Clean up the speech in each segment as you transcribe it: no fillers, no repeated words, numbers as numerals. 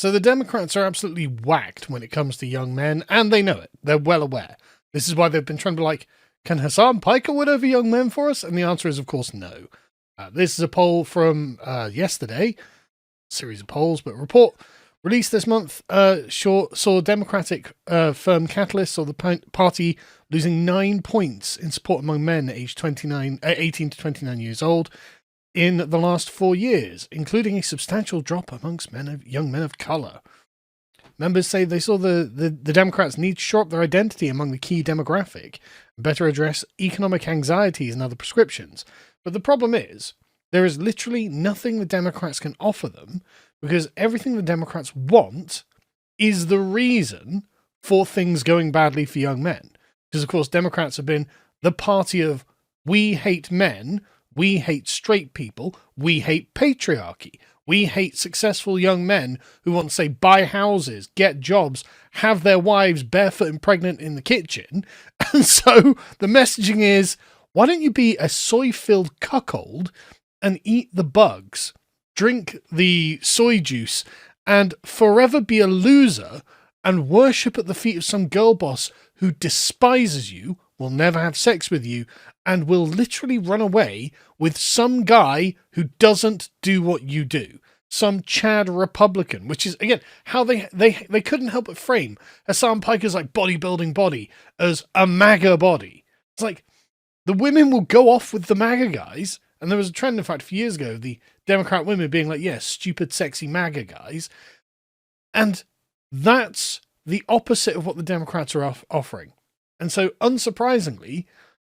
So the Democrats are absolutely whacked when it comes to young men, and they know it. They're well aware. This is why they've been trying to be like, can Hassan Piker win over young men for us? And the answer is, of course, no. This is a poll from yesterday, series of polls, but a report released this month saw Democratic firm Catalyst, or the party, losing 9 points in support among men aged 18 to 29 years old in the last 4 years, including a substantial drop amongst young men of colour. Members say they saw the Democrats need to shore up their identity among the key demographic and better address economic anxieties and other prescriptions. But the problem is, there is literally nothing the Democrats can offer them, because everything the Democrats want is the reason for things going badly for young men. Because, of course, Democrats have been the party of, we hate men, we hate straight people, we hate patriarchy, we hate successful young men who want to, say, buy houses, get jobs, have their wives barefoot and pregnant in the kitchen. And so the messaging is, why don't you be a soy-filled cuckold and eat the bugs, drink the soy juice, and forever be a loser and worship at the feet of some girl boss who despises you, will never have sex with you, and will literally run away with some guy who doesn't do what you do. Some Chad Republican, which is, again, how they couldn't help but frame Hassan Piker's like bodybuilding body as a MAGA body. It's like, the women will go off with the MAGA guys, and there was a trend, in fact, a few years ago, of the Democrat women being like, yeah, stupid, sexy MAGA guys. And that's the opposite of what the Democrats are offering. And so, unsurprisingly,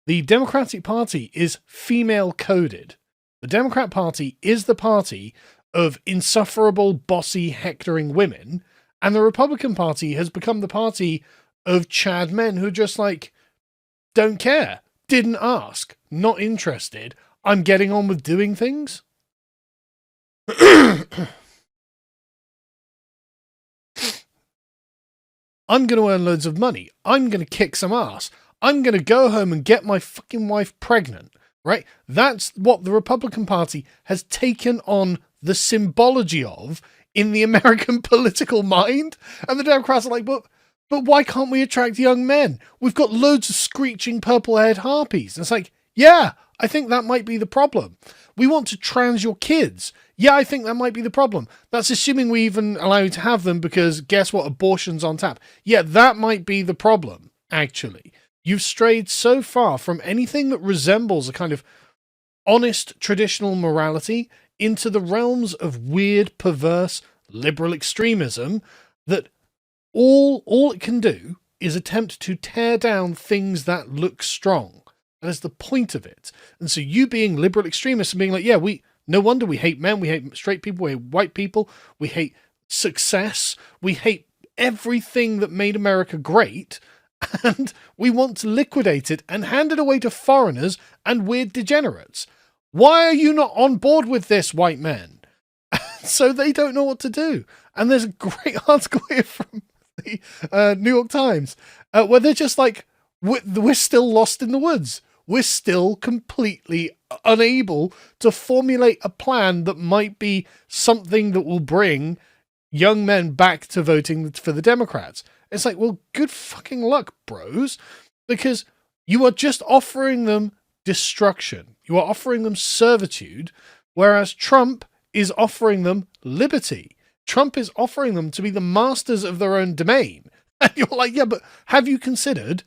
the Democratic Party is female-coded. The Democrat Party is the party of insufferable, bossy, hectoring women, and the Republican Party has become the party of Chad men who are just like, don't care, didn't ask, not interested, I'm getting on with doing things. I'm going to earn loads of money. I'm going to kick some ass. I'm going to go home and get my fucking wife pregnant, right? That's what the Republican Party has taken on the symbology of in the American political mind. And the Democrats are like, but why can't we attract young men? We've got loads of screeching purple-haired harpies. And it's like, yeah, I think that might be the problem. We want to trans your kids. Yeah, I think that might be the problem. That's assuming we even allow you to have them, because guess what? Abortion's on tap. Yeah, that might be the problem, actually. You've strayed so far from anything that resembles a kind of honest traditional morality into the realms of weird, perverse, liberal extremism that all it can do is attempt to tear down things that look strong. That is the point of it. And so you being liberal extremists and being like, yeah, no wonder we hate men, we hate straight people, we hate white people, we hate success, we hate everything that made America great, and we want to liquidate it and hand it away to foreigners and weird degenerates. Why are you not on board with this, white men? So they don't know what to do. And there's a great article here from the New York Times where they're just like, we're still lost in the woods. We're still completely unable to formulate a plan that might be something that will bring young men back to voting for the Democrats. It's like, well, good fucking luck, bros, because you are just offering them destruction. You are offering them servitude, whereas Trump is offering them liberty. Trump is offering them to be the masters of their own domain. And you're like, yeah, but have you considered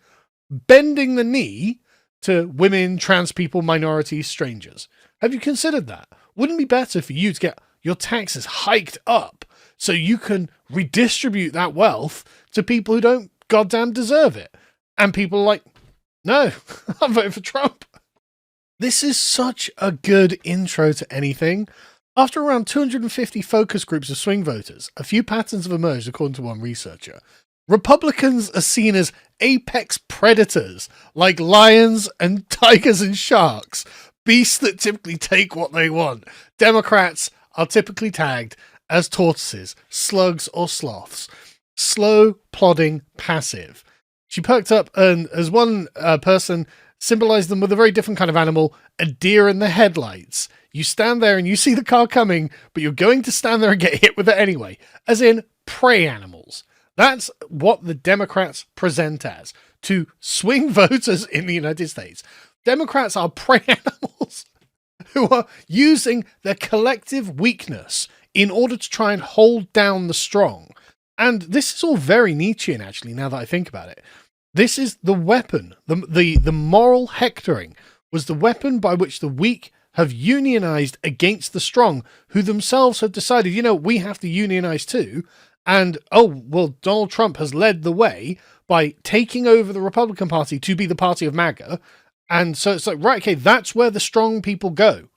bending the knee to women, trans people, minorities, strangers? Have you considered that? Wouldn't it be better for you to get your taxes hiked up so you can redistribute that wealth to people who don't goddamn deserve it? And people are like, no, I'm voting for Trump. This is such a good intro to anything. After around 250 focus groups of swing voters, a few patterns have emerged, according to one researcher. Republicans are seen as apex predators, like lions and tigers and sharks, beasts that typically take what they want. Democrats are typically tagged as tortoises, slugs, or sloths. Slow, plodding, passive. She perked up, and as one person symbolize them with a very different kind of animal, a deer in the headlights. You stand there and you see the car coming, but you're going to stand there and get hit with it anyway, as in prey animals. That's what the Democrats present as to swing voters in the United States. Democrats are prey animals who are using their collective weakness in order to try and hold down the strong. And this is all very Nietzschean, actually, now that I think about it. This is the weapon. The moral hectoring was the weapon by which the weak have unionized against the strong, who themselves have decided, we have to unionize too. And, Donald Trump has led the way by taking over the Republican Party to be the party of MAGA. And so it's like, right, okay, that's where the strong people go.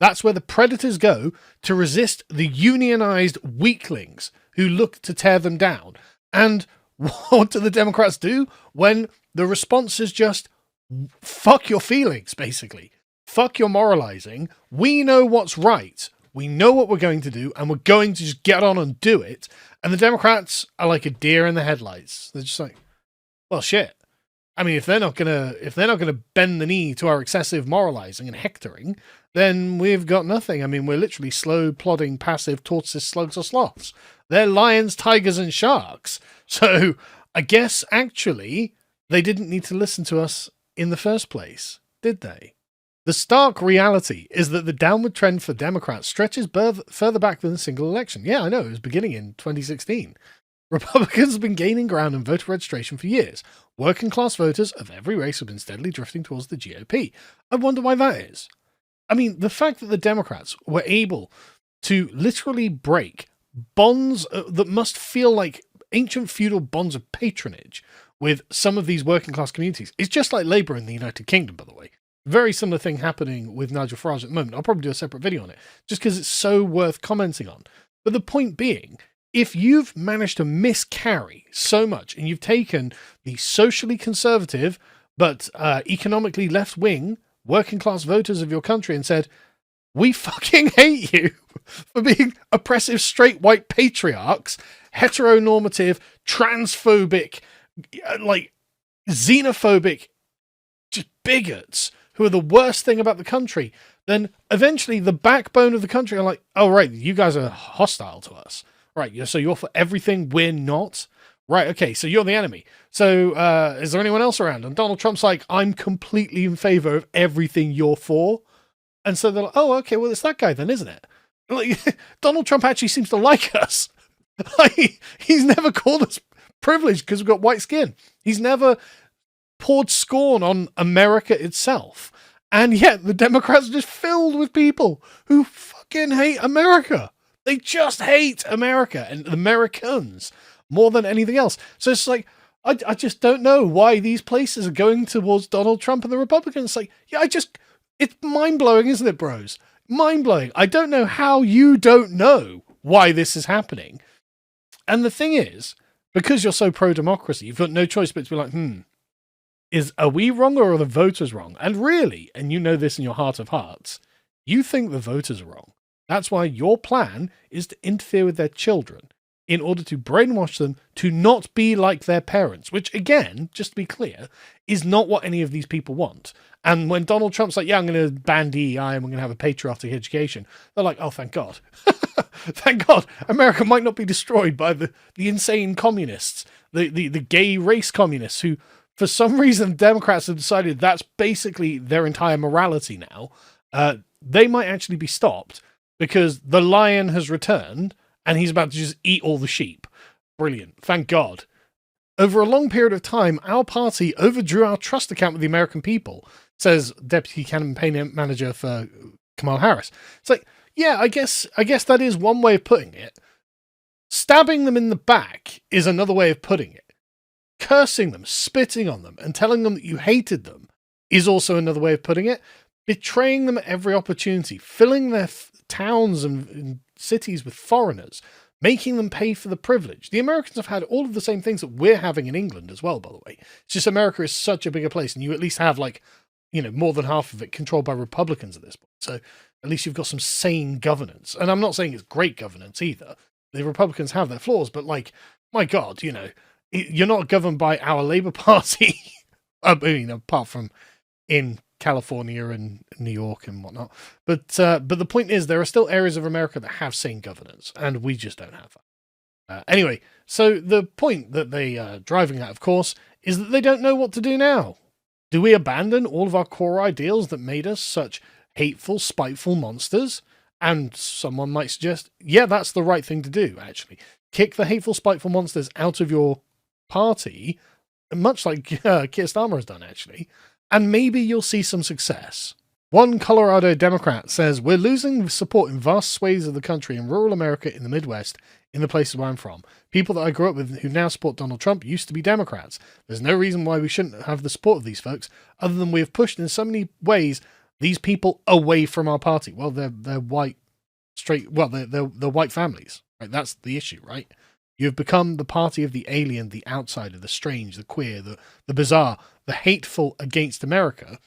That's where the predators go to resist the unionized weaklings who look to tear them down. And what do the Democrats do when the response is just, fuck your feelings, basically. Fuck your moralizing. We know what's right. We know what we're going to do, and we're going to just get on and do it. And the Democrats are like a deer in the headlights. They're just like, well, shit. I mean, if they're not gonna bend the knee to our excessive moralizing and hectoring, then we've got nothing. I mean, we're literally slow, plodding, passive tortoises, slugs, or sloths. They're lions, tigers, and sharks. So I guess actually they didn't need to listen to us in the first place, did they? The stark reality is that the downward trend for Democrats stretches further back than a single election. Yeah, I know, it was beginning in 2016. Republicans have been gaining ground in voter registration for years. Working class voters of every race have been steadily drifting towards the GOP. I wonder why that is. I mean, the fact that the Democrats were able to literally break bonds that must feel like ancient feudal bonds of patronage with some of these working class communities is just like Labour in the United Kingdom, by the way. Very similar thing happening with Nigel Farage at the moment. I'll probably do a separate video on it, just because it's so worth commenting on. But the point being, if you've managed to miscarry so much and you've taken the socially conservative but economically left-wing working class voters of your country and said, we fucking hate you for being oppressive straight white patriarchs, heteronormative, transphobic, like xenophobic, just bigots who are the worst thing about the country, then eventually the backbone of the country are like, oh, right, you guys are hostile to us. Right, so you're for everything we're not? Right, okay, so you're the enemy. So is there anyone else around? And Donald Trump's like, I'm completely in favor of everything you're for. And so they're like, oh, okay, well, it's that guy then, isn't it? Like, Donald Trump actually seems to like us. Like, he's never called us privileged because we've got white skin. He's never poured scorn on America itself. And yet the Democrats are just filled with people who fucking hate America. They just hate America and Americans more than anything else. So it's like, I just don't know why these places are going towards Donald Trump and the Republicans. It's like, it's mind-blowing, isn't it, bros? Mind-blowing. I don't know how you don't know why this is happening. And the thing is, because you're so pro-democracy, you've got no choice but to be like, are we wrong or are the voters wrong? And really, and you know this in your heart of hearts, you think the voters are wrong. That's why your plan is to interfere with their children in order to brainwash them to not be like their parents, which, again, just to be clear, is not what any of these people want. And when Donald Trump's like, yeah, I'm going to ban DEI and we're going to have a patriotic education, they're like, oh, thank God. Thank God. America might not be destroyed by the insane communists, the gay race communists who, for some reason, Democrats have decided that's basically their entire morality now. They might actually be stopped because the lion has returned and he's about to just eat all the sheep. Brilliant. Thank God. Over a long period of time, our party overdrew our trust account with the American people, says Deputy Campaign Manager for Kamala Harris. It's like, yeah, I guess that is one way of putting it. Stabbing them in the back is another way of putting it. Cursing them, spitting on them, and telling them that you hated them is also another way of putting it. Betraying them at every opportunity, filling their towns and cities with foreigners, making them pay for the privilege. The Americans have had all of the same things that we're having in England as well, by the way. It's just America is such a bigger place, and you at least have more than half of it controlled by Republicans at this point. So at least you've got some sane governance. And I'm not saying it's great governance either. The Republicans have their flaws, but my God, you're not governed by our Labour Party. I mean, apart from in California and New York and whatnot. But the point is, there are still areas of America that have sane governance, and we just don't have that. Anyway, so the point that they are driving at, of course, is that they don't know what to do now. Do we abandon all of our core ideals that made us such hateful, spiteful monsters? And someone might suggest, yeah, that's the right thing to do, actually. Kick the hateful, spiteful monsters out of your party, much like Keir Starmer has done, actually, and maybe you'll see some success. One Colorado Democrat says, we're losing support in vast swathes of the country in rural America, in the Midwest, in the places where I'm from. People that I grew up with who now support Donald Trump used to be Democrats. There's no reason why we shouldn't have the support of these folks, other than we have pushed in so many ways these people away from our party. Well, they're white, straight, well, they're white families, right? That's the issue, right? You've become the party of the alien, the outsider, the strange, the queer, the bizarre, the hateful against America.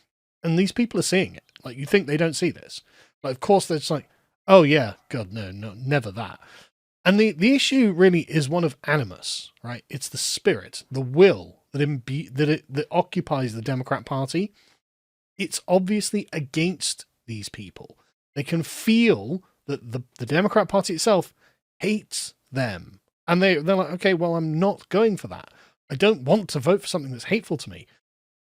And these people are seeing it. Like, you think they don't see this. But of course, they're just like, oh yeah, God, no, never that. And the issue really is one of animus, right? It's the spirit, the will that occupies the Democrat Party. It's obviously against these people. They can feel that the Democrat Party itself hates them. And they're like, okay, well, I'm not going for that. I don't want to vote for something that's hateful to me.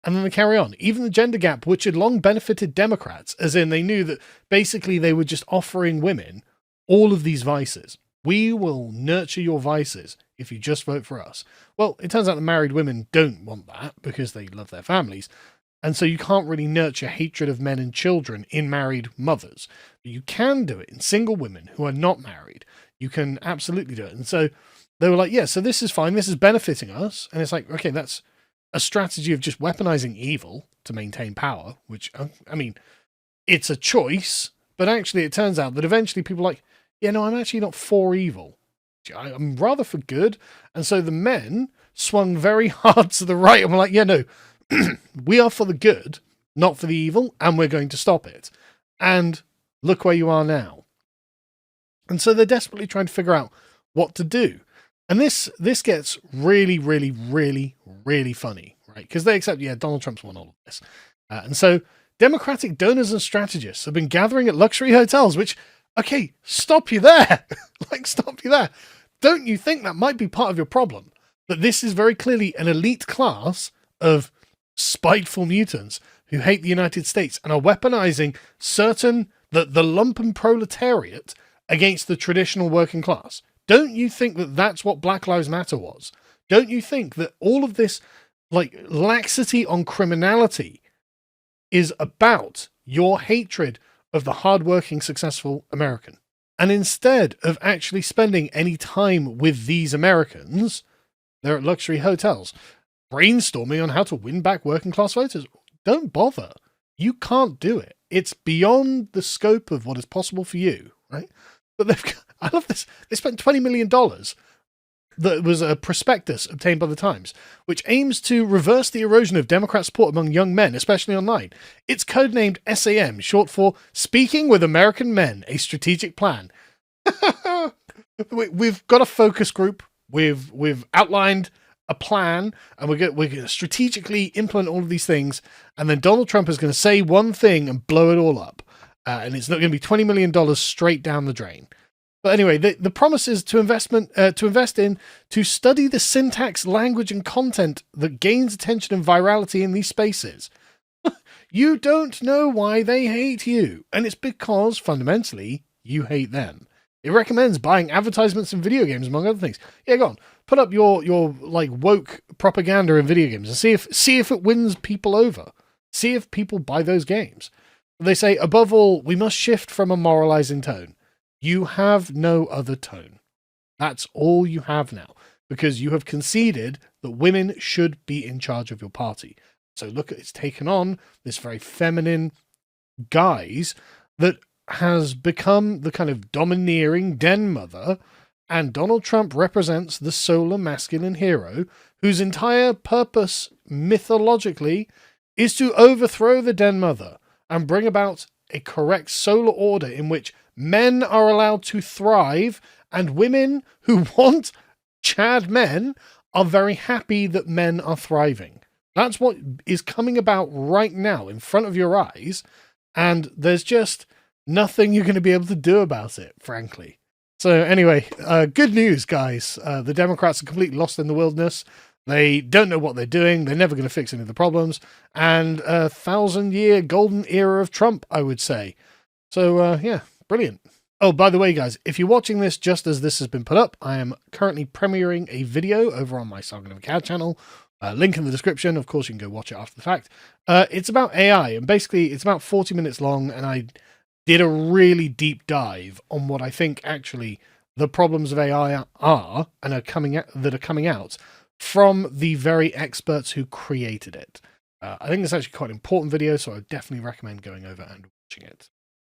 And then they carry on. Even the gender gap, which had long benefited Democrats, as in they knew that basically they were just offering women all of these vices. We will nurture your vices if you just vote for us. Well, it turns out that married women don't want that because they love their families. And so you can't really nurture hatred of men and children in married mothers. But you can do it in single women who are not married. You can absolutely do it. And so they were like, yeah, so this is fine. This is benefiting us. And it's like, okay, that's a strategy of just weaponizing evil to maintain power, which, I mean, it's a choice, but actually it turns out that eventually people are like, yeah, no, I'm actually not for evil. I'm rather for good. And so the men swung very hard to the right and were like, yeah, no, we are for the good, not for the evil, and we're going to stop it. And look where you are now. And so they're desperately trying to figure out what to do. And this gets really, really, really, really funny, right? Because they accept, yeah, Donald Trump's won all of this. And so Democratic donors and strategists have been gathering at luxury hotels, which, okay, stop you there. Like, stop you there. Don't you think that might be part of your problem? That this is very clearly an elite class of spiteful mutants who hate the United States and are weaponizing the lumpen proletariat against the traditional working class. Don't you think that that's what Black Lives Matter was? Don't you think that all of this, like, laxity on criminality is about your hatred of the hardworking, successful American? And instead of actually spending any time with these Americans, they're at luxury hotels, brainstorming on how to win back working class voters. Don't bother. You can't do it. It's beyond the scope of what is possible for you, right? But I love this. They spent $20 million. That was a prospectus obtained by the Times, which aims to reverse the erosion of Democrat support among young men, especially online. It's codenamed SAM, short for Speaking with American Men, a Strategic Plan. We've got a focus group. We've outlined a plan, and we're going to strategically implement all of these things. And then Donald Trump is going to say one thing and blow it all up. And it's not going to be $20 million straight down the drain. But anyway, the promise is to invest in to study the syntax, language, and content that gains attention and virality in these spaces. You don't know why they hate you, and it's because fundamentally you hate them. It recommends buying advertisements in video games, among other things. Yeah, go on, put up your like woke propaganda in video games and see if it wins people over. See if people buy those games. They say, above all, we must shift from a moralizing tone. You have no other tone. That's all you have now, because you have conceded that women should be in charge of your party. So look, it's taken on this very feminine guise that has become the kind of domineering den mother, and Donald Trump represents the solar masculine hero whose entire purpose, mythologically, is to overthrow the den mother and bring about a correct solar order in which men are allowed to thrive, and women who want Chad men are very happy that men are thriving. That's what is coming about right now in front of your eyes, and there's just nothing you're going to be able to do about it, frankly. So anyway, good news, guys. The Democrats are completely lost in the wilderness. They don't know what they're doing. They're never going to fix any of the problems. And a 1,000-year golden era of Trump, I would say. So, yeah, brilliant. Oh, by the way, guys, if you're watching this just as this has been put up, I am currently premiering a video over on my Saga of Akkad channel. Link in the description. Of course, you can go watch it after the fact. It's about AI, and basically it's about 40 minutes long, and I did a really deep dive on what I think actually the problems of AI are and are coming out from the very experts who created it. I think it's actually quite an important video, so I would definitely recommend going over and watching it.